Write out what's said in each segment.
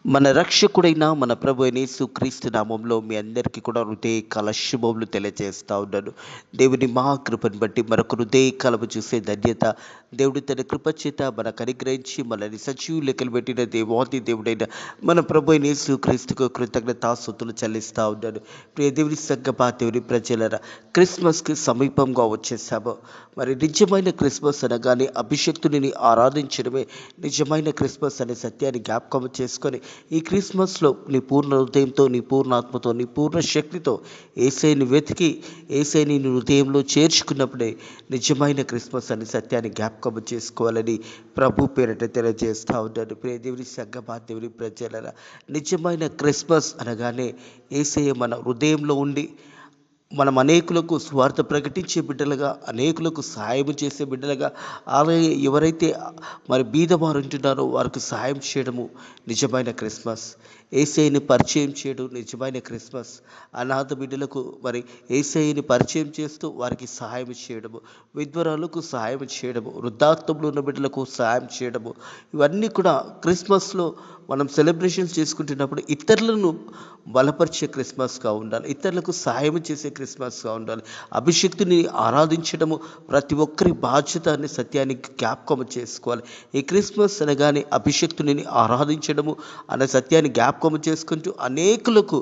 మన రక్షకుడైన మన ప్రభు అయిన యేసుక్రీస్తు నామంలో మీ అందరికీ కూడా హృదయకాల శుభములు తెలియజేస్తా ఉన్నాను. దేవుని మహాకృపను బట్టి మరొక హృదయకాలము చూసే ధన్యత దేవుడు తన కృప చేత మనకు అనుగ్రహించి మనల్ని సజీవ లెక్కలు పెట్టిన దేవాది దేవుడైన మన ప్రభు అయిన యేసుక్రీస్తుకు కృతజ్ఞతాస్తుతులు చెల్లిస్తా ఉన్నాను. ప్రియ దేవుని సంగమా, దేవుని ప్రజలరా, క్రిస్మస్కి సమీపంగా వచ్చేసాము. మరి నిజమైన క్రిస్మస్ అనగానే అభిషక్తుని ఆరాధించడమే నిజమైన క్రిస్మస్ అనే సత్యాన్ని జ్ఞాపకం చేసుకొని ఈ క్రిస్మస్లో నీ పూర్ణ హృదయంతో, నీ పూర్ణ ఆత్మతో, నీ పూర్ణ శక్తితో యేసయ్యని వెతికి యేసయ్యని నీ హృదయంలో చేర్చుకున్నప్పుడే నిజమైన క్రిస్మస్ అనే సత్యాన్ని జ్ఞాపకం చేసుకోవాలని ప్రభు పేరిట తెలియజేస్తా ఉన్నాను. ప్రియ దేవుని సంగమా, దేవుని ప్రజలరా, నిజమైన క్రిస్మస్ అనగానే యేసయ్య మన హృదయంలో ఉండి మనం అనేకులకు స్వార్థ ప్రకటించే బిడ్డలుగా, అనేకులకు సహాయం చేసే బిడ్డలుగా, అలాగే ఎవరైతే మరి బీదవారు ఉంటున్నారో వారికి సహాయం చేయడము నిజమైన క్రిస్మస్. యేసయ్యని పరిచయం చేయడం నిజమైన క్రిస్మస్. అనాథ బిడ్డలకు మరి యేసయ్యని పరిచయం చేస్తూ వారికి సహాయం చేయడము, విధ్వరాలకు సహాయం చేయడము, వృద్ధాత్వంలో ఉన్న బిడ్డలకు సహాయం చేయడము, ఇవన్నీ కూడా క్రిస్మస్లో మనం సెలబ్రేషన్స్ చేసుకుంటున్నప్పుడు ఇతరులను బలపరిచే క్రిస్మస్గా ఉండాలి, ఇతరులకు సహాయం చేసే క్రిస్మస్గా ఉండాలి. అభిషక్తుని ఆరాధించడము ప్రతి ఒక్కరి బాధ్యత అనే సత్యాన్ని జ్ఞాపకం చేసుకోవాలి. ఈ క్రిస్మస్ అనగానే అభిషక్తుని ఆరాధించడము అనే సత్యాన్ని జ్ఞాపకం చేసుకుంటూ అనేకులకు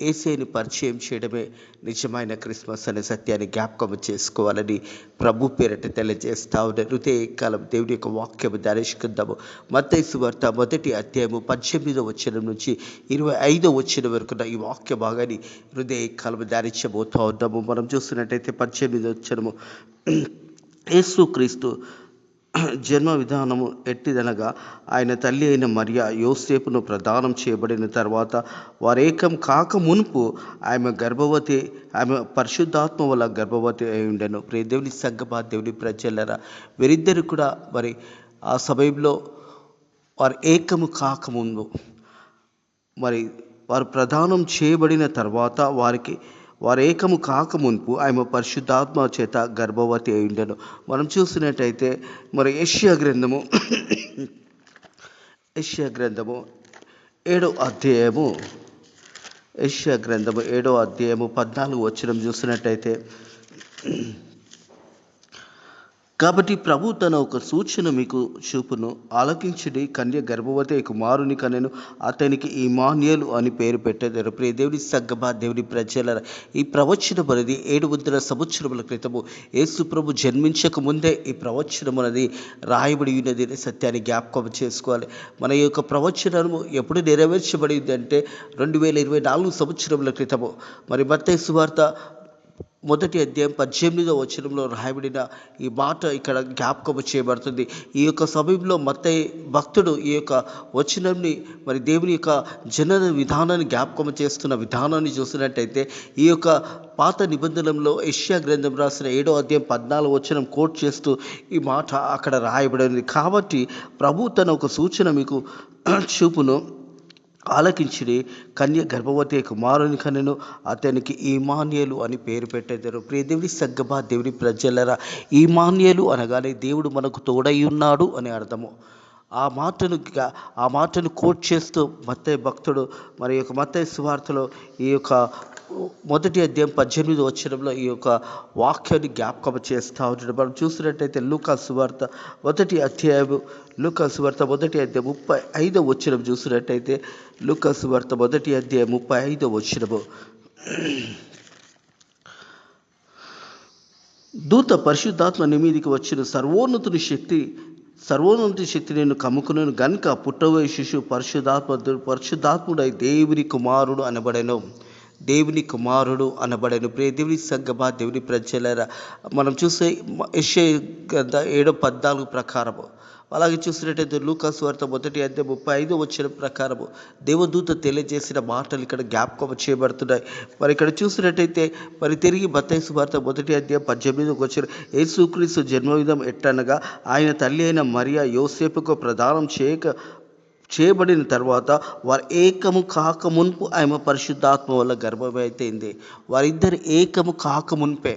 యేసయ్యని పరిచయం చేయడమే నిజమైన క్రిస్మస్ అనే సత్యాన్ని జ్ఞాపకం చేసుకోవాలని ప్రభు పేరట తెలియజేస్తా ఉన్న హృదయకాలం దేవుని యొక్క వాక్యము ధ్యానించుకుందాము. మత్తయి సువార్త 1వ అధ్యాయము 18వ వచనం నుంచి 25వ వచనం వరకు ఈ వాక్య భాగాన్ని హృదయకాలం ధ్యానించబోతా ఉన్నాము. మనం చూస్తున్నట్టయితే 18వ వచనము, యేసుక్రీస్తు జన్మ విధానము ఎట్టిదనగా, ఆయన తల్లి అయిన మరియా యోసేపును ప్రదానం చేయబడిన తర్వాత వారేకం కాక మునుపు ఆమె పరిశుద్ధాత్మ వల్ల గర్భవతి అయి ఉండెను. ప్రియ దేవుని సంగమా, దేవుని ప్రజలరా, వీరిద్దరు కూడా మరి ఆ సమయంలో వారు ఏకము కాకముందు మరి వారు ప్రదానం చేయబడిన తర్వాత వారు ఏకము కాకముందు ఆమె పరిశుద్ధాత్మ చేత గర్భవతి అయి ఉండెను. మనం చూసినట్టయితే మరి యెషయా గ్రంథము 7వ అధ్యాయము 14వ వచనం చూసినట్టయితే, కాబట్టి ప్రభు తన ఒక సూచన మీకు చూపును, ఆలకించుడి, కన్య గర్భవతి కుమారుని కనెను, అతనికి ఇమ్మానుయేలు అని పేరు పెట్టెదరు. ప్రియ దేవుని సంగమా, దేవుని ప్రజల, ఈ ప్రవచనం అనేది 700 సంవత్సరముల క్రితము యేసు ప్రభు జన్మించక ముందే ఈ ప్రవచనం అనేది రాయబడి ఉన్నది అనే సత్యాన్ని జ్ఞాపకం చేసుకోవాలి. మన యొక్క ప్రవచనము ఎప్పుడు నెరవేర్చబడింది అంటే 2024 సంవత్సరముల క్రితము. మరి మత్తయి సువార్త 1వ అధ్యాయం 18వ వచనంలో రాయబడిన ఈ మాట ఇక్కడ జ్ఞాపకం చేయబడుతుంది. ఈ యొక్క సమయంలో మత్తయి భక్తుడు ఈ యొక్క వచనాన్ని మరి దేవుని యొక్క జనన విధానాన్ని జ్ఞాపకం చేస్తున్న విధానాన్ని చూసినట్టయితే, ఈ యొక్క పాత నిబంధనలో యెషయా గ్రంథం రాసిన 7వ అధ్యాయం 14వ వచనం కోట్ చేస్తూ ఈ మాట అక్కడ రాయబడింది. కాబట్టి ప్రభు తన ఒక సూచన మీకు చూపును, ఆలకించిడి, కన్య గర్భవతి కుమారుని కనెను, అతనికి ఇమ్మానుయేలు అని పేరు పెట్టెదరు. ప్రియ దేవుని సంగమా, దేవుని ప్రజలరా, ఇమ్మానుయేలు అనగానే దేవుడు మనకు తోడై ఉన్నాడు అని అర్థము. ఆ మాటను కోట్ చేస్తూ మత్తయి భక్తుడు మరి యొక్క మత్తయి సువార్తలో ఈ యొక్క 1వ అధ్యాయం 18వ వచనంలో ఈ యొక్క వాక్యాన్ని జ్ఞాపకం చేస్తూ ఉంటాడు. మనం చూసినట్టయితే లూకా సువార్త 1వ అధ్యాయం 35వ వచనం చూసినట్టయితే, లూకా సువార్త 1వ అధ్యాయం 35వ వచనము, దూత పరిశుద్ధాత్మ నీ మీదికి వచ్చిన సర్వోన్నతుని శక్తి నేను కమ్ముకున్నాను గనుక పుట్టబోయే శిశువు పరిశుద్ధాత్ముడై దేవుని కుమారుడు అనబడెను. ప్రియ దేవుని సంగమా, దేవుని ప్రజలరా, మనం చూసే యెషయా గ్రంథ 7:14 ప్రకారము, అలాగే చూసినట్టయితే లూకా సువార్త 1వ అధ్యాయం 35వ వచనం ప్రకారము దేవదూత తెలియజేసిన మాటలు ఇక్కడ జ్ఞాపకం చేయబడుతున్నాయి. మరి ఇక్కడ చూసినట్టయితే మరి తిరిగి మత్తయి సువార్త 1వ అధ్యాయం 18వ వచనం, యేసుక్రీస్తు జన్మవిధం ఎట్టనగా, ఆయన తల్లి అయిన మరియా యోసేపుకు ప్రదానం చేయబడిన తర్వాత వారు ఏకము కాక మునుపు ఆమె పరిశుద్ధాత్మ వల్ల గర్భవతి అయింది. వారిద్దరు ఏకము కాక మునిపే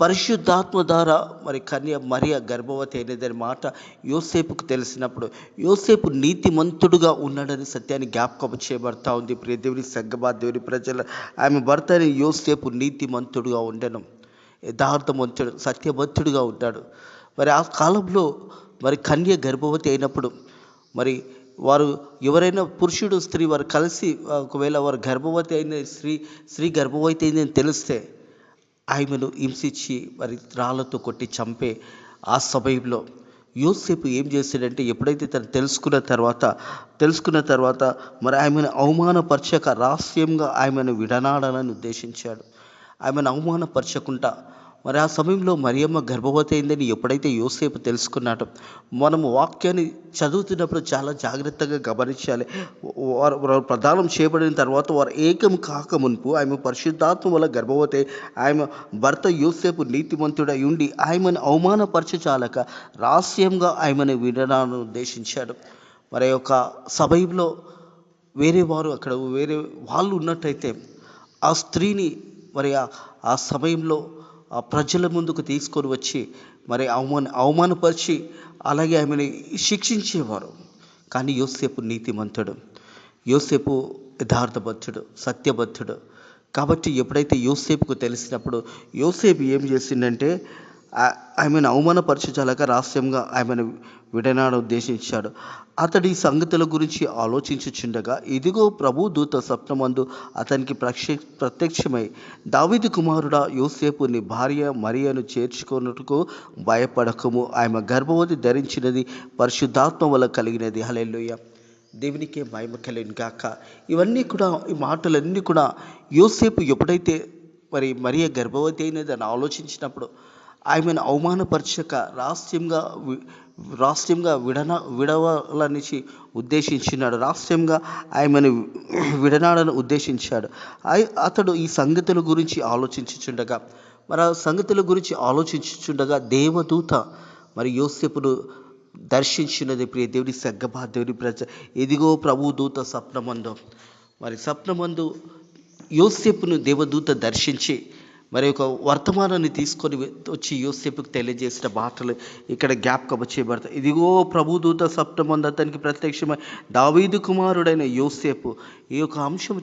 పరిశుద్ధాత్మ ద్వారా మరి కన్య మరియ గర్భవతి అయినదని మాట యోసేపుకు తెలిసినప్పుడు యోసేపు నీతిమంతుడుగా ఉన్నాడని సత్యాన్ని జ్ఞాపకం చేయబడతా ఉంది. ప్రియ దేవుని సంగమా, దేవుని ప్రజల, ఆమె భర్త అయిన యోసేపు నీతిమంతుడుగా ఉండను, యథార్థవంతుడు, సత్యవంతుడుగా ఉంటాడు. మరి ఆ కాలంలో మరి కన్య గర్భవతి అయినప్పుడు మరి వారు ఎవరైనా పురుషుడు స్త్రీ వారు కలిసి ఒకవేళ వారు గర్భవతి అయిన స్త్రీ గర్భవతి అయిందని తెలిస్తే ఆమెను హింసించి మరి రాళ్ళతో కొట్టి చంపే ఆ సమయంలో యోసేపు ఏం చేశాడంటే, ఎప్పుడైతే తను తెలుసుకున్న తర్వాత మరి ఆమెను అవమానపరచక రహస్యంగా ఆమెను విడనాడాలని ఉద్దేశించాడు. ఆమెను అవమానపరచకుండా మరి ఆ సమయంలో మరియమ్మ గర్భవతి అయిందని ఎప్పుడైతే యోసేపు తెలుసుకున్నాడో, మనము వాక్యాన్ని చదువుతున్నప్పుడు చాలా జాగ్రత్తగా గమనించాలి. వారు ప్రదానం చేయబడిన తర్వాత వారు ఏకం కాక మునుపు ఆమె పరిశుద్ధాత్మ వల్ల గర్భవతి, ఆమె భర్త యోసేపు నీతిమంతుడై ఉండి ఆమెను అవమానపరచచాలక రహస్యంగా ఆమెను వినడాన్ని ఉద్దేశించాడు. మరి యొక్క సమయంలో వేరే వాళ్ళు ఉన్నట్టయితే ఆ స్త్రీని మరి ఆ సమయంలో ఆ ప్రజల ముందుకు తీసుకొని వచ్చి మరి అవమానపరిచి అలాగే ఆమెను శిక్షించేవారు. కానీ యోసేపు నీతిమంతుడు, యోసేపు యథార్థభక్తుడు, సత్యభక్తుడు. కాబట్టి ఎప్పుడైతే యోసేపుకు తెలిసినప్పుడు యోసేపు ఏం చేసిందంటే ఆమెను అవమానపరచజాలక రహస్యంగా ఆమెను విడనాడ ఉద్దేశించాడు. అతడి సంగతుల గురించి ఆలోచించుచుండగా ఇదిగో ప్రభు దూత స్వప్నమందు అతనికి ప్రత్యక్షమై, దావీదు కుమారుడా యోసేపు, నీ భార్య మరియను చేర్చుకొనుటకు భయపడకము, ఆమె గర్భవతి ధరించినది పరిశుద్ధాత్మ వల్ల కలిగినది. హల్లెలూయా, దేవునికే మహిమ కలుగును గాక. ఇవన్నీ కూడా, ఈ మాటలన్నీ కూడా యోసేపు ఎప్పుడైతే మరి మరియ గర్భవతి అయినది అని ఆలోచించినప్పుడు ఆమెను అవమానపరచక రహస్యంగా విడవాలని ఉద్దేశించినాడు, రహస్యంగా ఆమెను విడనాడని ఉద్దేశించాడు. అతడు ఈ సంగతుల గురించి ఆలోచించుచుండగా దేవదూత మరి యోసేపును దర్శించినది. ప్రియ దేవుని సగ్గమా, దేవుని ప్రజ, ఇదిగో ప్రభు దూత స్వప్నమందు యోసేపును దేవదూత దర్శించి మరి ఒక వర్తమానాన్ని తీసుకొని వచ్చి యోసేపుకు తెలియజేసిన మాటలు ఇక్కడ జ్ఞాపకం చేయబడతాయి. ఇదిగో ప్రభుదూత స్వప్నమందు అతనికి ప్రత్యక్షమై, దావీదు కుమారుడైన యోసేపు. ఈ యొక్క అంశం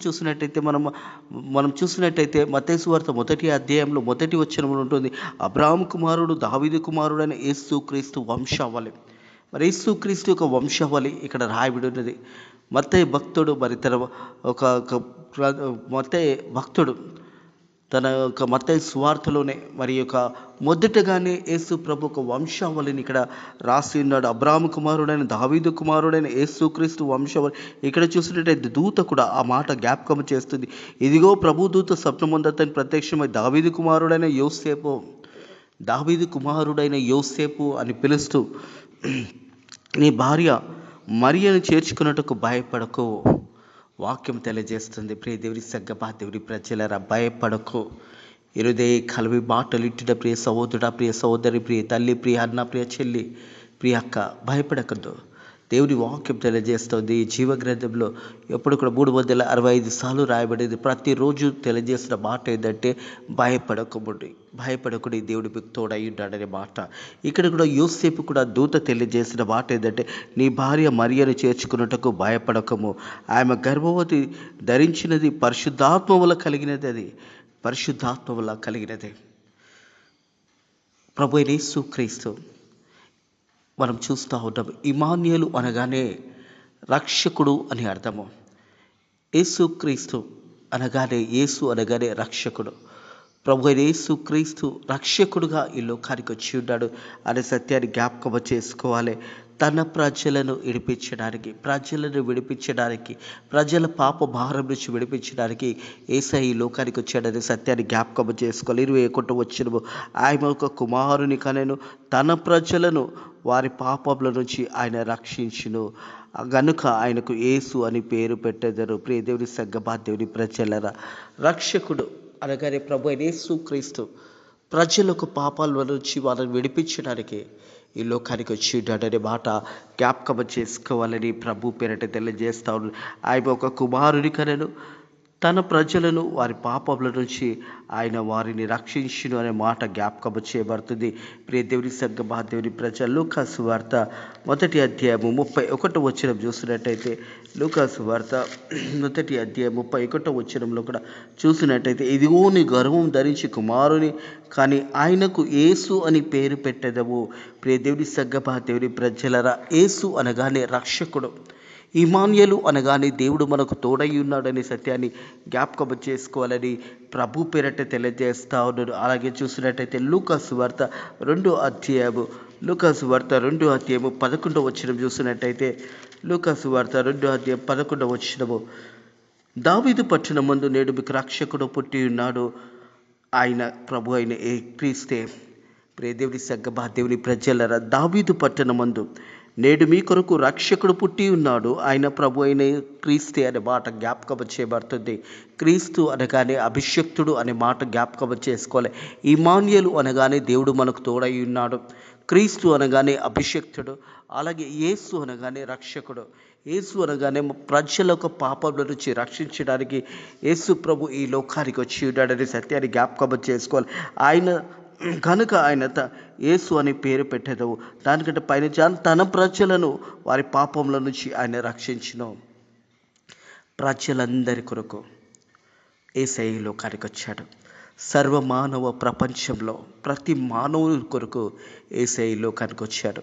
మనం చూసినట్టయితే మత్తయి సువార్త 1వ అధ్యాయంలో 1వ వచనంలో ఉంటుంది, అబ్రాహాము కుమారుడు దావీదు కుమారుడైన యేసుక్రీస్తు వంశావళి. మరి యేసుక్రీస్తు యొక్క వంశావళి ఇక్కడ రాయబడి ఉన్నది. మత్తయి భక్తుడు తన యొక్క మత్తయి సువార్తలోనే మరి యొక్క మొదటగానే యేసు ప్రభు ఒక వంశావళిని ఇక్కడ రాసి ఉన్నాడు. అబ్రాహాము కుమారుడైన దావీదు కుమారుడైన యేసుక్రీస్తు వంశావళి. ఇక్కడ చూసినట్టయితే దూత కూడా ఆ మాట జ్ఞాపకం చేస్తుంది. ఇదిగో ప్రభు దూత స్వప్నమందు అతని ప్రత్యక్షమై, దావీదు కుమారుడైన యోసేపు అని పిలుస్తూ, నీ భార్య మరియను చేర్చుకున్నట్టుకు భయపడకు. వాక్యం తెలియజేస్తుంది. ప్రియ దేవుని సగ్గమా, దేవుని ప్రజలరా, భయపడకు. ఇరుదే కలవి మాటలు ఇట్టిన ప్రియ సహోదరుడా, ప్రియ సహోదరి, ప్రియ తల్లి, ప్రియ అన్న, ప్రియ చెల్లి, ప్రియ అక్క, భయపడకద్దు. దేవుని వాక్యం తెలియజేస్తుంది. ఈ జీవగ్రంథంలో ఎప్పుడు కూడా 365 సార్లు రాయబడేది. ప్రతిరోజు తెలియజేసిన మాట ఏంటంటే భయపడకుడి, దేవుడు మీకు తోడై ఉన్నాడనే మాట. ఇక్కడ కూడా యోసేపు కూడా దూత తెలియజేసిన మాట ఏంటంటే, నీ భార్య మరియను చేర్చుకున్నట్టుకు భయపడకము, ఆమె గర్భవతి ధరించినది పరిశుద్ధాత్మ వల్ల కలిగినది. ప్రభు యేసుక్రీస్తు మనం చూస్తూ ఉంటాం. ఇమాన్యుయేలు అనగానే రక్షకుడు అని అర్థము. యేసుక్రీస్తు అనగానే, యేసు అనగానే రక్షకుడు. ప్రభు యేసుక్రీస్తు రక్షకుడుగా ఈ లోకానికి వచ్చి ఉన్నాడు అనే సత్యాన్ని జ్ఞాపకం చేసుకోవాలి. తన ప్రజలను విడిపించడానికి, ప్రజల పాప భారం నుంచి విడిపించడానికి యేసయ్య ఈ లోకానికి వచ్చాడనే సత్యాన్ని జ్ఞాపకం చేసుకోవాలి. 21వ వచనము, ఆయన ఒక కుమారుని కనెను, తన ప్రజలను వారి పాపముల నుంచి ఆయన రక్షించును గనుక ఆయనకు యేసు అని పేరు పెట్టెదరు. ప్రియ దేవుని సగ్గమా, దేవుని ప్రజలరా, రక్షకుడు అనగానే ప్రభు యేసుక్రీస్తు ప్రజలకు పాపాల నుంచి వాళ్ళని విడిపించడానికి ఈ లోకానికి వచ్చి ఉన్నాడనే మాట జ్ఞాపకం చేసుకోవాలని ప్రభు పేరట తెలియజేస్తా ఉన్నాడు. ఆయన ఒక కుమారుని కనెను, తన ప్రజలను వారి పాపముల నుంచి ఆయన వారిని రక్షించును అనే మాట జ్ఞాపకము చేయబడుతుంది. ప్రియ దేవుని సంగమా, దేవుని ప్రజలు లూకాసు వార్త 1వ అధ్యాయము 31వ వచనం చూసినట్టయితే, లూకాసు వార్త 1వ అధ్యాయం 31వ వచనంలో కూడా చూసినట్టయితే, ఇదిగో నీ గర్వం ధరించి కుమారుని కానీ ఆయనకు యేసు అని పేరు పెట్టెదవు. ప్రియ దేవుని సంగమా, దేవుని ప్రజలరా, యేసు అనగానే రక్షకుడు, ఇమ్మానుయేలు అనగానే దేవుడు మనకు తోడై ఉన్నాడనే సత్యాన్ని జ్ఞాపకం చేసుకోవాలని ప్రభు పేరట తెలియజేస్తా ఉన్నాడు. అలాగే చూసినట్టయితే లూకాసు వార్త 2వ అధ్యాయము 11వ వచనం చూసినట్టయితే, లూకాసు వార్త 2వ అధ్యాయం 11వ వచనము, దావీదు పట్టణమందు నేడు మీకు రక్షకుడు పుట్టి ఉన్నాడు, ఆయన ప్రభు అయిన ఏ క్రీస్తే. ప్రియ దేవుని సంగమా, దేవుని ప్రజలరా, దావీదు పట్టణమందు నేడు మీ కొరకు రక్షకుడు పుట్టి ఉన్నాడు, ఆయన ప్రభు అయిన క్రీస్తే అనే మాట జ్ఞాపకం చేయబడుతుంది. క్రీస్తు అనగానే అభిషక్తుడు అనే మాట జ్ఞాపకం చేసుకోవాలి. ఇమ్మానుయేలు అనగానే దేవుడు మనకు తోడై ఉన్నాడు, క్రీస్తు అనగానే అభిషక్తుడు, అలాగే యేసు అనగానే రక్షకుడు. యేసు అనగానే ప్రజల యొక్క పాపముల నుంచి రక్షించడానికి యేసు ప్రభు ఈ లోకానికి వచ్చి ఉన్నాడనే సత్యాన్ని జ్ఞాపకం చేసుకోవాలి. ఆయన కనుక ఆయన యేసు అని పేరు పెట్టేదవు. దానికంటే పైన తన ప్రజలను వారి పాపముల నుంచి ఆయన రక్షించును. ప్రజలందరి కొరకు యేసయ్య లోకానికి వచ్చాడు. సర్వమానవ ప్రపంచంలో ప్రతి మానవుని కొరకు యేసయ్య లోకానికి వచ్చాడు.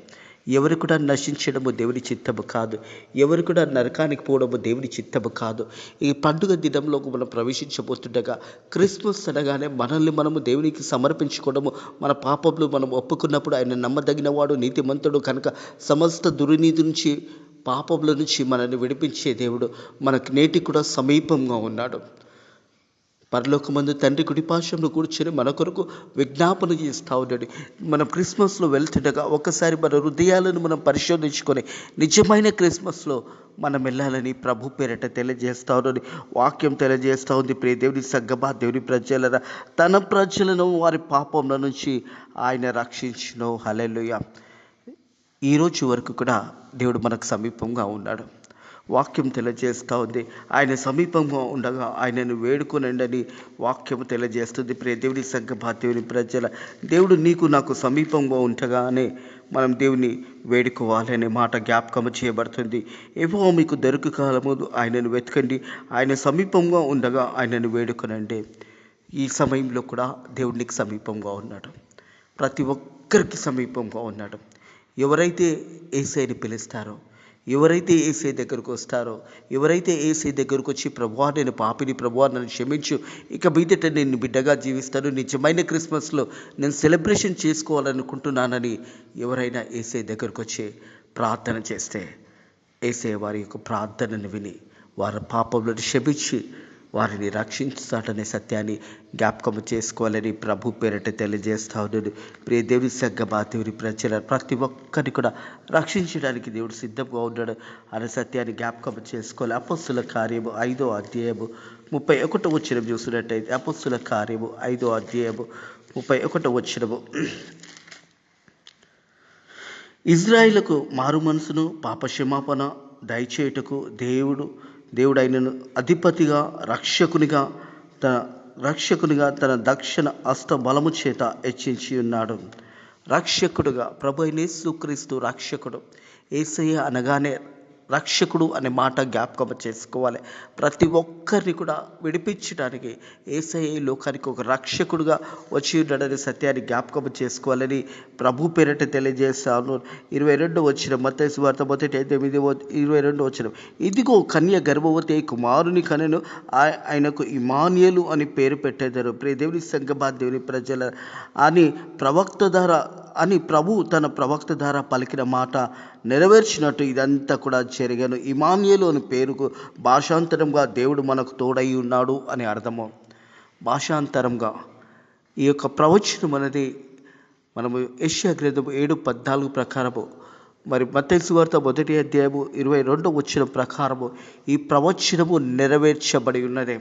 ఎవరు కూడా నశించడము దేవుని చిత్తము కాదు, ఎవరు కూడా నరకానికి పోవడము దేవుని చిత్తము కాదు. ఈ పండుగ దినంలో మనం ప్రవేశించబోతుండగా, క్రిస్మస్ అనగానే మనల్ని మనము దేవునికి సమర్పించుకోవడము, మన పాపములు మనం ఒప్పుకున్నప్పుడు ఆయన నమ్మదగిన వాడు, నీతిమంతుడు కనుక సమస్త దుర్నీతి నుంచి, పాపముల నుంచి మనల్ని విడిపించే దేవుడు మనకు నేటికి కూడా సమీపంగా ఉన్నాడు. పరలోకమందు తండ్రి కుడిపార్శ్వంలో కూర్చొని మన కొరకు విజ్ఞాపన చేస్తూ ఉన్నాడు. మనం క్రిస్మస్లో వెళ్తుండగా ఒకసారి మన హృదయాలను మనం పరిశోధించుకొని నిజమైన క్రిస్మస్లో మనం వెళ్ళాలని ప్రభు పేరట తెలియజేస్తూ ఉన్నది, వాక్యం తెలియజేస్తూ ఉంది. ప్రియ దేవుని సంగమా, దేవుని ప్రజలరా, తన ప్రజలను వారి పాపముల నుంచి ఆయన రక్షించును. హల్లెలూయా. ఈరోజు వరకు కూడా దేవుడు మనకు సమీపంగా ఉన్నాడు. వాక్యం తెలియజేస్తూ ఉంది, ఆయన సమీపంగా ఉండగా ఆయనను వేడుకొనండి వాక్యం తెలియజేస్తుంది. ప్రియ దేవుని సంగమా, దేవుని ప్రజల, దేవుడు నీకు నాకు సమీపంగా ఉంటగానే మనం దేవుని వేడుకోవాలనే మాట జ్ఞాపకం చేయబడుతుంది. ఏవో మీకు దొరికి కాలము ఆయనను వెతకండి, ఆయన సమీపంగా ఉండగా ఆయనను వేడుకొనండి. ఈ సమయంలో కూడా దేవునికి సమీపంగా ఉన్నాడు, ప్రతి ఒక్కరికి సమీపంగా ఉన్నాడు. ఎవరైతే యేసయ్యని పిలుస్తారో, ఎవరైతే యేసయ్య దగ్గరకు వస్తారో, ఎవరైతే యేసయ్య దగ్గరకు వచ్చి ప్రభువా నేను పాపిని, ప్రభువా నన్ను క్షమించు, ఇక మీదట నేను బిడ్డగా జీవిస్తాను, నిజమైన క్రిస్మస్లో నేను సెలబ్రేషన్ చేసుకోవాలనుకుంటున్నానని ఎవరైనా యేసయ్య దగ్గరకు వచ్చి ప్రార్థన చేస్తే, యేసయ్య వారి యొక్క ప్రార్థనను విని వారి పాపములను క్షమించి వారిని రక్షించుతాడనే సత్యాన్ని జ్ఞాపకం చేసుకోవాలని ప్రభు పేరట తెలియజేస్తా ఉన్నాడు. ప్రియ దేవుని సంగమా, దేవుని ప్రజల, ప్రతి ఒక్కరిని కూడా రక్షించడానికి దేవుడు సిద్ధంగా ఉన్నాడు అనే సత్యాన్ని జ్ఞాపకం చేసుకోవాలి. అపొస్తలుల కార్యము 5వ అధ్యాయము 31వ వచనం చూసినట్టయితే, అపొస్తలుల కార్యము 5వ అధ్యాయము 31వ వచనము, ఇజ్రాయేలుకు మారు మనసును పాప క్షమాపణ దయచేయుటకు దేవుడు ఆయనను అధిపతిగా రక్షకునిగా తన దక్షిణ హస్త బలము చేత హెచ్చించి ఉన్నాడు. రక్షకుడుగా ప్రభు అయిన యేసుక్రీస్తు రక్షకుడు. యేసయ్య అనగానే రక్షకుడు అనే మాట జ్ఞాపకం చేసుకోవాలి. ప్రతి ఒక్కరిని కూడా విడిపించడానికి యేసయ్య లోకానికి ఒక రక్షకుడుగా వచ్చి ఉన్నాడనే సత్యాన్ని జ్ఞాపకం చేసుకోవాలని ప్రభు పేరట తెలియజేస్తాను. 22వ వచనం, మత్తయి సువార్త 1:8-22వ వచనం, ఇదిగో కన్య గర్భవతి కుమారుని కనెను, ఆయనకు ఇమ్మానుయేలు అని పేరు పెట్టేదారు. ప్రియ దేవుని సంగమా, దేవుని ప్రజల అని ప్రభు తన ప్రవక్త ద్వారా పలికిన మాట నెరవేర్చినట్టు ఇదంతా కూడా జరిగాను. ఇమ్మానుయేలు అని పేరుకు భాషాంతరంగా దేవుడు మనకు తోడై ఉన్నాడు అని అర్థము. భాషాంతరంగా ఈ యొక్క ప్రవచనం అనేది మనము యెషయా గ్రంథము 7:14 ప్రకారము, మరి మత్తయి సువార్త 1వ అధ్యాయము 22వ వచనం ప్రకారము ఈ ప్రవచనము నెరవేర్చబడి ఉన్నది.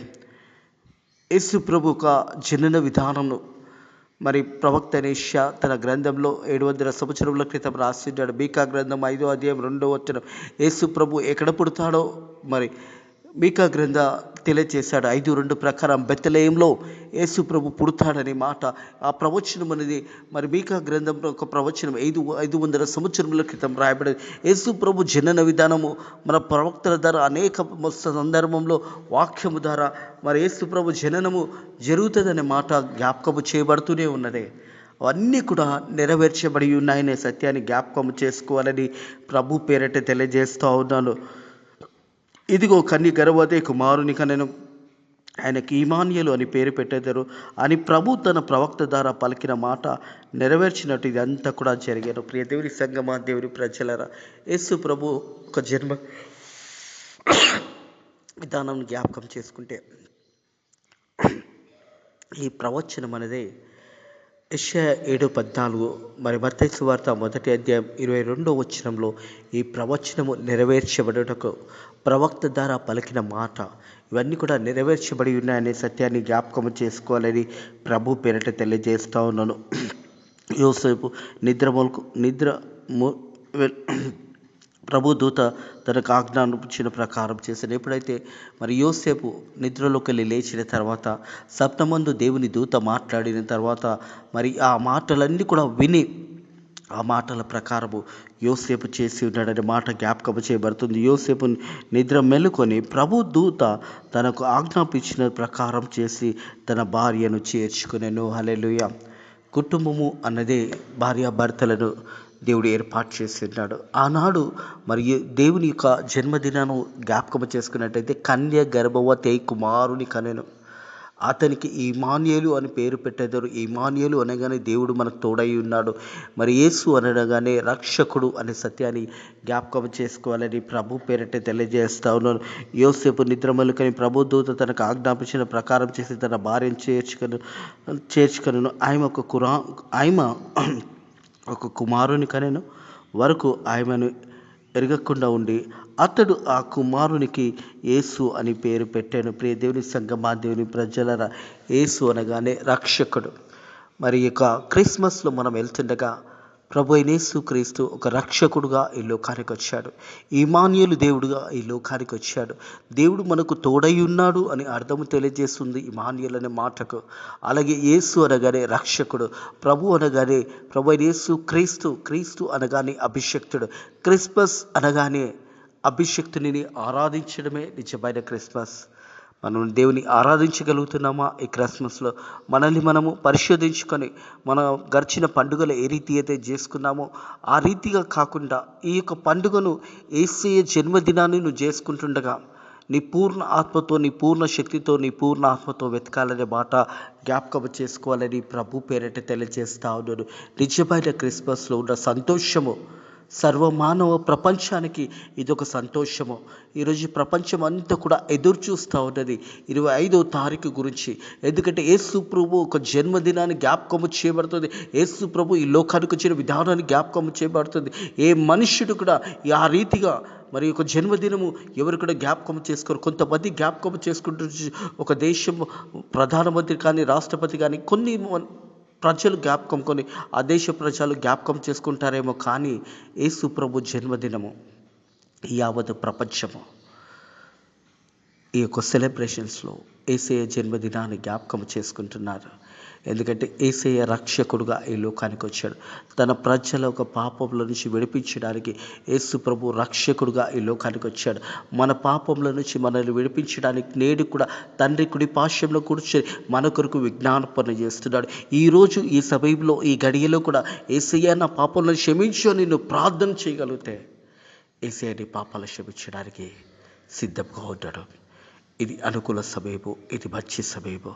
యేసు ప్రభు యొక్క జనన విధానము మరి ప్రవక్త యెషయా తన గ్రంథంలో 700 సంవత్సరముల క్రితం రాసిన్నాడు. మీకా గ్రంథం 5వ అధ్యాయం 2వ వచనం, యేసు ప్రభు ఎక్కడ పుడతాడో మరి మీకా గ్రంథ తెలియజేశాడు. 5:2 ప్రకారం బెత్లెహేములో యేసు ప్రభు పుడతాడనే మాట, ఆ ప్రవచనం అనేది మరి మీకా గ్రంథంలో ఒక ప్రవచనం 500 సంవత్సరముల క్రితం రాయబడింది. యేసు ప్రభు జనన విధానము మన ప్రవక్తల ద్వారా అనేక సందర్భంలో వాక్యము ద్వారా మరి యేసు ప్రభు జననము జరుగుతుందనే మాట జ్ఞాపకము చేయబడుతూనే ఉన్నది. అవన్నీ కూడా నెరవేర్చబడి ఉన్నాయనే సత్యాన్ని జ్ఞాపకం చేసుకోవాలని ప్రభు పేరట తెలియజేస్తూ ఉన్నాను. ఇదిగో కన్య గర్భవతి కుమారుని కనెను, ఆయనకి ఇమ్మానుయేలు అని పేరు పెట్టెదరు అని ప్రభు తన ప్రవక్త ద్వారా పలికిన మాట నెరవేర్చినట్టు ఇదంతా కూడా జరిగాను. ప్రియ దేవుని సంగమా, దేవుని ప్రజలరా, యేసు ప్రభు ఒక జన్మ విధానం జ్ఞాపకం చేసుకుంటే ఈ ప్రవచనం అనేది యెషయా 7:14 మరి మత్తయి సువార్త 1:22 ఈ ప్రవచనము నెరవేర్చబడుటకు ప్రవక్త ద్వారా పలికిన మాట ఇవన్నీ కూడా నెరవేర్చబడి ఉన్నాయనే సత్యాన్ని జ్ఞాపకం చేసుకోవాలని ప్రభు పేరిట తెలియజేస్తూ ఉన్నాను. యోసేపు నిద్ర ప్రభు దూత తనకు ఆజ్ఞాపించిన ప్రకారం చేశాడు. ఎప్పుడైతే మరి యోసేపు నిద్రలోకి వెళ్ళి లేచిన తర్వాత, సప్తమందు దేవుని దూత మాట్లాడిన తర్వాత మరి ఆ మాటలన్నీ కూడా విని ఆ మాటల ప్రకారము యోసేపు చేసి ఉన్నాడనే మాట జ్ఞాపకం చేయబడుతుంది. యోసేపు నిద్ర మెలుకొని ప్రభు దూత తనకు ఆజ్ఞాపించిన ప్రకారం చేసి తన భార్యను చేర్చుకునేను. హల్లెలూయా. కుటుంబము అన్నదే భార్యాభర్తలను దేవుడు ఏర్పాటు చేసి ఉన్నాడు. ఆనాడు మరి దేవుని యొక్క జన్మదినాన్ని జ్ఞాపకం చేసుకున్నట్టయితే కన్య గర్భవతి కుమారుని కనెను, అతనికి ఇమ్మానుయేలు అని పేరు పెట్టెదరు. ఇమ్మానుయేలు అనగానే దేవుడు మనకు తోడై ఉన్నాడు. మరి యేసు అనగానే రక్షకుడు అనే సత్యాన్ని జ్ఞాపకం చేసుకోవాలని ప్రభు పేరటే తెలియజేస్తా ఉన్నాను. యోసేపు నిద్ర మెలుకొని ప్రభు దూత తనకు ఆజ్ఞాపించిన ప్రకారం చేసి తన భార్యను చేర్చుకొను. ఆమె ఒక కుమారుని కనెను వరకు ఆమెను ఎరగకుండా ఉండి అతడు ఆ కుమారునికి యేసు అని పేరు పెట్టాను. ప్రియ దేవుని సంగమా, దేవుని ప్రజలరా, యేసు అనగానే రక్షకుడు. మరి ఇక క్రిస్మస్లో మనం వెళ్తుండగా ప్రభు అయిన యేసుక్రీస్తు ఒక రక్షకుడుగా ఈ లోకానికి వచ్చాడు. ఇమ్మానుయేలు దేవుడుగా ఈ లోకానికి వచ్చాడు. దేవుడు మనకు తోడై ఉన్నాడు అని అర్థము తెలియజేస్తుంది ఇమ్మానుయేలు అనే మాటకు. అలాగే యేసు అనగానే రక్షకుడు, ప్రభు అనగానే ప్రభు అయిన క్రీస్తు అనగానే అభిషక్తుడు. క్రిస్మస్ అనగానే అభిషక్తుని ఆరాధించడమే నిజమైన క్రిస్మస్. మనం దేవుని ఆరాధించగలుగుతున్నామా? ఈ క్రిస్మస్లో మనల్ని మనము పరిశోధించుకొని మన గడిచిన పండుగలు ఏ రీతి అయితే చేసుకున్నామో ఆ రీతిగా కాకుండా ఈ యొక్క పండుగను యేసయ్య జన్మదినాన్ని నువ్వు చేసుకుంటుండగా నీ పూర్ణ ఆత్మతో, నీ పూర్ణ శక్తితో, నీ పూర్ణ ఆత్మతో వెతకాలనే మాట జ్ఞాపకం చేసుకోవాలని ప్రభు పేరిట తెలియజేస్తా ఉన్నాడు. నిజమైన క్రిస్మస్లో ఉన్న సంతోషము సర్వమానవ ప్రపంచానికి ఇదొక సంతోషము. ఈరోజు ప్రపంచం అంతా కూడా ఎదురు చూస్తూ ఉన్నది 25వ తారీఖు గురించి. ఎందుకంటే యేసు ప్రభు ఒక జన్మదినాన్ని జ్ఞాపకము చేయబడుతుంది. యేసు ప్రభు ఈ లోకానికి వచ్చిన విధానాన్ని జ్ఞాపకము చేయబడుతుంది. ఏ మనుష్యుడు కూడా ఆ రీతిగా మరి ఒక జన్మదినము ఎవరు కూడా జ్ఞాపకం చేసుకోరు. కొంతమంది జ్ఞాపకం చేసుకుంటూ ఒక దేశం ప్రధానమంత్రి కానీ, రాష్ట్రపతి కానీ, కొన్ని ప్రజలు జ్ఞాపకం, కొన్ని ఆ దేశ ప్రజలు జ్ఞాపకం చేసుకుంటారేమో, కానీ యేసు ప్రభు జన్మదినము యావత్ ప్రపంచము ఈ యొక్క సెలబ్రేషన్స్లో యేసయ్య జన్మదినాన్ని జ్ఞాపకం చేసుకుంటున్నారు. ఎందుకంటే యేసయ్య రక్షకుడుగా ఈ లోకానికి వచ్చాడు. తన ప్రజల ఒక పాపంలో నుంచి విడిపించడానికి యేసు ప్రభు రక్షకుడుగా ఈ లోకానికి వచ్చాడు. మన పాపంలో నుంచి మనల్ని విడిపించడానికి నేడు కూడా తండ్రి కుడి పార్శ్వంలో కూర్చొని మన కొరకు విజ్ఞాపన చేస్తున్నాడు. ఈరోజు ఈ సమయంలో ఈ గడియలో కూడా యేసయ్య నా పాపంలో క్షమించు అని నువ్వు ప్రార్థన చేయగలిగితే యేసయ్య నీ పాపాలు క్షమించడానికి సిద్ధంగా ఉంటాడు. ఇది అనుకూల సమయము, ఇది మంచి సమయము.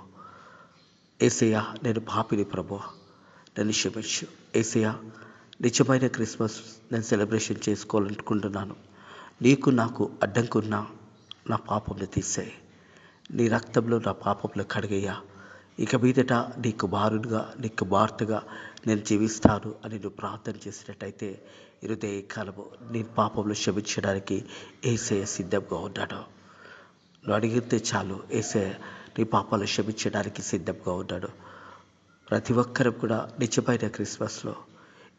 యేసయ్య నేను పాపిని ప్రభువా, నన్ను క్షమించు. యేసయ్య నిజమైన క్రిస్మస్ నేను సెలబ్రేషన్ చేసుకోవాలనుకుంటున్నాను. నీకు నాకు అడ్డంకున్న నా పాపంను తీసేయి. నీ రక్తంలో నా పాపంలో కడిగయ్యా. ఇక మీదట నీ కుమారునిగా, నీ కుమార్తెగా నేను జీవిస్తాను అని నువ్వు ప్రార్థన చేసినట్టయితే హృదయ కాలము నీ పాపంలో క్షమించడానికి యేసయ్య సిద్ధంగా ఉన్నాడు. నువ్వు అడిగితే చాలు, యేసయ్య నీ పాపాలు క్షమించడానికి సిద్ధంగా ఉన్నాడు. ప్రతి ఒక్కరు కూడా నిజమైన క్రిస్మస్లో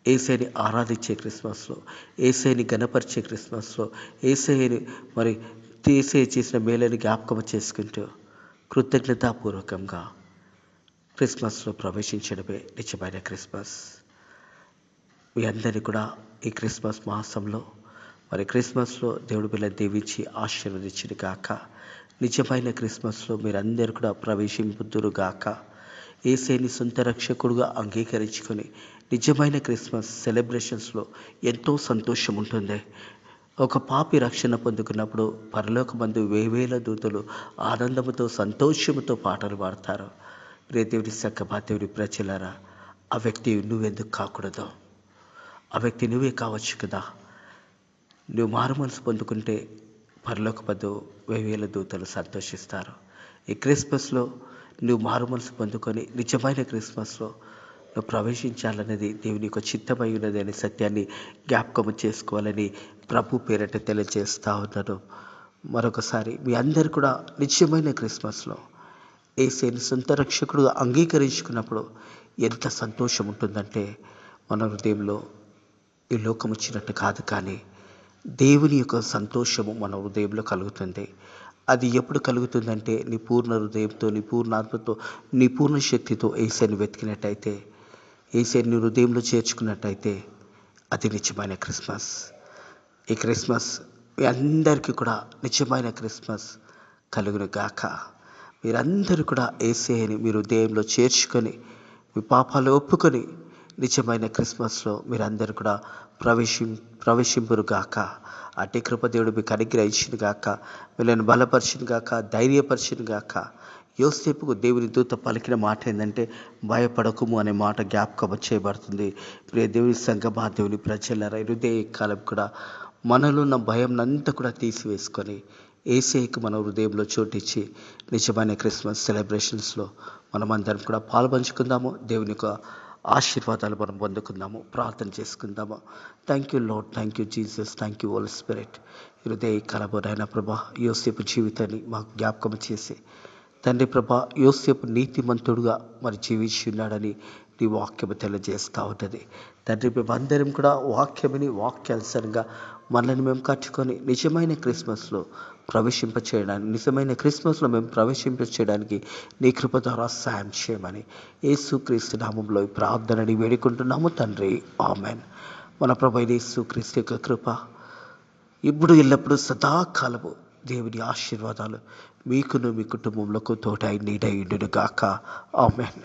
యేసయ్యని ఆరాధించే క్రిస్మస్లో, యేసయ్యని గణపరిచే క్రిస్మస్లో, యేసయ్యని మరి తీసే చేసిన మేలని జ్ఞాపకం చేసుకుంటూ కృతజ్ఞతాపూర్వకంగా క్రిస్మస్లో ప్రవేశించడమే నిజమైన క్రిస్మస్. మీ అందరినీ కూడా ఈ క్రిస్మస్ మాసంలో మరి క్రిస్మస్లో దేవుడి పిల్లలు దీవించి ఆశీర్వదించును గాక. నిజమైన క్రిస్మస్లో మీరందరూ కూడా ప్రవేశింపుదురు గాక. యేసుని సొంత రక్షకుడుగా అంగీకరించుకొని నిజమైన క్రిస్మస్ సెలబ్రేషన్స్లో ఎంతో సంతోషం ఉంటుంది. ఒక పాపి రక్షణ పొందుకున్నప్పుడు పరలోకమందు వేవేల దూతలు ఆనందముతో సంతోషముతో పాటలు పాడతారు. ప్రియ దేవుని సంగమా, దేవుని ప్రజలారా, ఆ వ్యక్తి నువ్వెందుకు కాకూడదు? ఆ వ్యక్తి నువ్వే కావచ్చు కదా. నువ్వు మారు మనసు పొందుకుంటే పరలోకమందు వేవేల దూతలు సంతోషిస్తారు. ఈ క్రిస్మస్లో నువ్వు మారు మనసు పొందుకొని నిజమైన క్రిస్మస్లో నువ్వు ప్రవేశించాలనేది దేవుని యొక్క చిత్తమై ఉన్నది అనే సత్యాన్ని జ్ఞాపకం చేసుకోవాలని ప్రభు పేరట తెలియజేస్తూ ఉన్నాను. మరొకసారి మీ అందరు కూడా నిజమైన క్రిస్మస్లో యేసుని సొంత రక్షకుడుగా అంగీకరించుకున్నప్పుడు ఎంత సంతోషం ఉంటుందంటే మన హృదయంలో ఈ లోకం వచ్చినట్టు కాదు, కానీ దేవుని యొక్క సంతోషము మన హృదయంలో కలుగుతుంది. అది ఎప్పుడు కలుగుతుందంటే నీ పూర్ణ హృదయంతో, నీ పూర్ణ ఆత్మతో, నీ పూర్ణ శక్తితో యేసుని వెతికినట్టయితే, యేసుని హృదయంలో చేర్చుకున్నట్టయితే అది నిజమైన క్రిస్మస్. ఈ క్రిస్మస్ మీ అందరికీ కూడా నిజమైన క్రిస్మస్ కలుగును గాక. మీరందరూ కూడా యేసుని మీ హృదయంలో చేర్చుకొని మీ పాపాలు ఒప్పుకొని నిజమైన క్రిస్మస్లో మీరందరూ కూడా ప్రవేశింపురు గాక. అట్టి కృప దేవుడు మీకు అనుగ్రహించును గాక. వీళ్ళని బలపరిచిన గాక, ధైర్యపరిచిన గాక. యోసేపుకు దేవుని దూత పలికిన మాట ఏంటంటే భయపడకుము అనే మాట జ్ఞాపకం చేయబడుతుంది. ప్రియ దేవుని సంగమా, దేవుని ప్రజలారా, హృదయ కాలం కూడా మనలో ఉన్న భయంనంతా కూడా తీసివేసుకొని యేసేకి మన హృదయంలో చోటిచ్చి నిజమైన క్రిస్మస్ సెలబ్రేషన్స్లో మనమందరం కూడా పాల్పంచుకుందాము. దేవుని యొక్క ఆశీర్వాదాలు మనం పొందుకుందాము. ప్రార్థన చేసుకుందాము. Thank you lord, thank you Jesus, thank you holy spirit. హృదయ కలబోనైన ప్రభా, యోసేపు జీవితాన్ని మాకు జ్ఞాపకం చేసి తండ్రి ప్రభా, యోసేపు నీతిమంతుడుగా మరి జీవించి ఉన్నాడని నీ వాక్యము తెలియజేస్తూ ఉంటుంది. తండ్రి మేము అందరం కూడా వాక్యముని వాక్యానుసారంగా మనల్ని మేము కట్టుకొని నిజమైన క్రిస్మస్లో ప్రవేశింపచేయడానికి, నిజమైన క్రిస్మస్లో మేము ప్రవేశింపచేయడానికి నీ కృప ద్వారా సాయం చేయమని యేసుక్రీస్తు నామంలో ఈ ప్రార్థనని వేడుకుంటున్నాము తండ్రి. ఆమెన్. మన ప్రభు యేసుక్రీస్తు యొక్క కృప ఇప్పుడు ఎల్లప్పుడూ సదాకాలము దేవుని ఆశీర్వాదాలు మీకును మీ కుటుంబంలో తోడై నీడై ఉండును గాక. ఆమెన్.